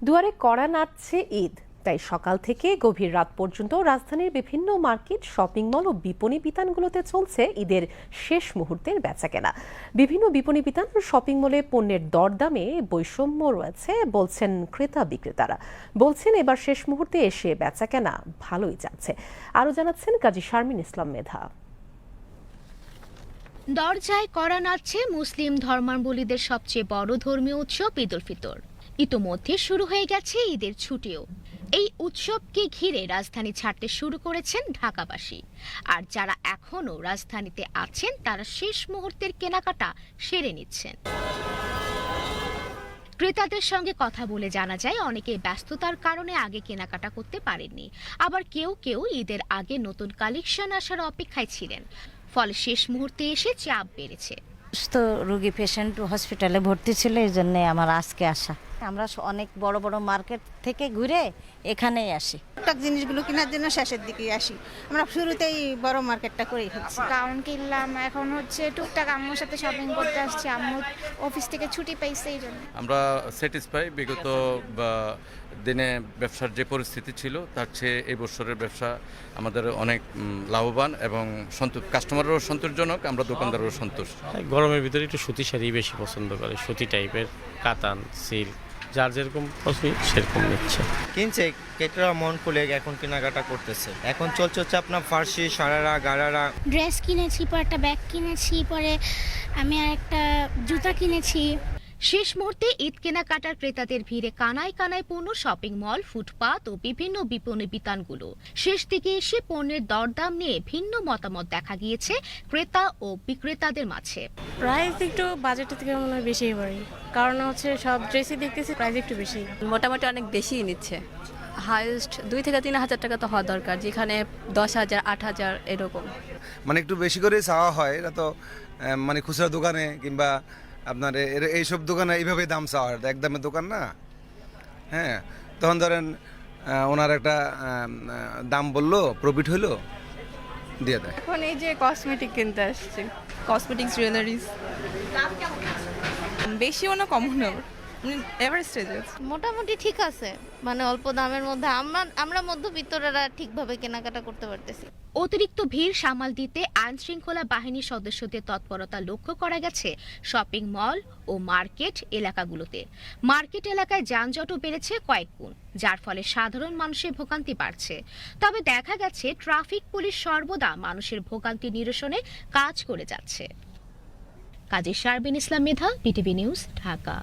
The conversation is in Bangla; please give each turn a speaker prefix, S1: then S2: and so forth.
S1: দুয়ারে কড়া নাড়ছে ঈদ, তাই সকাল থেকে গভীর রাত পর্যন্ত রাজধানীর বিভিন্ন মার্কেট, শপিং মল ও বিপণী বিতানগুলোতে চলছে ঈদের শেষ মুহূর্তের বেচাকেনা। বিভিন্ন বিপণী বিতান ও শপিং মলে পণ্যের দরদামে বৈষম্য রয়েছে বলছেন ক্রেতা বিক্রেতারা। বলছেন এবার শেষ মুহূর্তে এসে বেচাকেনা ভালোই যাচ্ছে। আরও জানাচ্ছেন কাজী শারমিন ইসলাম মেধা।
S2: দরজায় কড়া নাড়ছে মুসলিম ধর্মাবলম্বীদের সবচেয়ে বড় ধর্মীয় উৎসব ঈদ উল ফিতর। ইতোমধ্যে শুরু হয়ে গেছে ঈদের ছুটিও। এই উৎসবকে ঘিরে রাজধানী ছাড়তে শুরু করেছেন ঢাকাবাসী। আর যারা এখনো রাজধানীতে আছেন তারা শেষ মুহূর্তের কেনাকাটা সেরে নিচ্ছেন। ক্রেতাদের সঙ্গে কথা বলে জানা যায় অনেকে ব্যস্ততার কারণে আগে কেনাকাটা করতে পারেননি, আবার কেউ কেউ ঈদের আগে নতুন কালেকশন আসার অপেক্ষায় ছিলেন। ফলে শেষ মুহূর্তে এসে চাপ বেড়েছে।
S3: তো রোগী পেশেন্ট হসপিটালে ভর্তি ছিল, এই জন্যে আমার আজকে আসা। আমরা অনেক বড় বড় মার্কেট থেকে ঘুরে এখানেই আসি।
S4: টুকটাক জিনিসগুলো কেনার জন্য শেষের দিকে আসি। আমরা শুরুতেই বড় মার্কেটটা করেই ফেলছি।
S5: গাউন কিনলাম, এখন হচ্ছে টুকটাক আম্মুর সাথে শপিং করতে আসছি। আম্মু অফিস থেকে ছুটি পাইছে, এই জন্য
S6: আমরা স্যাটিসফাই। বিগত দিনে ব্যবসার যে পরিস্থিতি ছিল তার চেয়ে এই বছরের ব্যবসা আমাদের অনেক লাভবান এবং কাস্টমারেরও সন্তোষজনক, আমরা দোকানদারেরও সন্তোষ।
S7: গরমের ভিতরে একটু সুতি শাড়ি বেশি পছন্দ করে, সুতি টাইপের, কাতান, সিল্ক, যার যেরকম পছন্দ সেরকম নিচ্ছে।
S8: কিনছে ক্রেতারা মন খুলে এখন কেনাকাটা করতেছে। এখন চলছে হচ্ছে আপনার ফার্সি, সারারা, গারারা।
S5: ড্রেস কিনেছি, পরে একটা ব্যাগ কিনেছি, পরে আমি আর একটা জুতা কিনেছি।
S2: শেষ মুহূর্তে ঈদ কেনাকাটার ক্রেতাদের ভিড়ে কানায় কানায় পূর্ণ শপিং মল, ফুটপাত ও বিভিন্ন বিপণী বিতানগুলো। শেষ দিকে এসে পণ্যের দরদাম নিয়ে ভিন্ন মতামত দেখা গিয়েছে ক্রেতা ও বিক্রেতাদের মাঝে।
S9: প্রাইস একটু বাজেটের থেকে মনে হয় বেশিই পড়ে, কারণ হচ্ছে সব ড্রেসই দেখতেছি প্রাইস একটু বেশি,
S10: মোটামুটি অনেক বেশিই নিচ্ছে। হাইয়েস্ট 2 থেকে 3 হাজার টাকা তো হওয়া দরকার, যেখানে 10,000, 8,000 এরকম।
S11: মানে একটু বেশি করে চাওয়া হয়, এটা তো মানে খুচরা দোকানে কিংবা আপনার এইসব দোকানে এইভাবে দাম চাওয়া হয়, একদমের দোকান না। হ্যাঁ, তখন ধরেন ওনার একটা দাম বললো, প্রফিট হইলো, দিয়ে দেয়।
S9: এখন এই যে কসমেটিক কিনতে আসছি,
S10: কসমেটিক্স, জুয়েলারিজ
S9: বেশিও না কমও না, এভারেজ স্টেজে।
S12: মোটামুটি ঠিক আছে, মানে অল্প দামের মধ্যে আমরা মধ্যবিত্তরা ঠিকভাবে কেনাকাটা করতে পারতেছি।
S2: অতিরিক্ত ভিড় সামাল দিতে আইন শৃঙ্খলা বাহিনীর সদস্যদের তৎপরতা লক্ষ্য করা গেছে শপিং মল ও মার্কেট এলাকাগুলোতে। মার্কেট এলাকায় যানজটও বেড়েছে কয়েক গুণ, যার ফলে সাধারণ মানুষের ভোগান্তি বাড়ছে। তবে দেখা গেছে ট্রাফিক পুলিশ সর্বদা মানুষের ভোগান্তি নিরসনে কাজ করে যাচ্ছে। কাজী শারমিন ইসলাম মেধা, বিটিভি নিউজ, ঢাকা।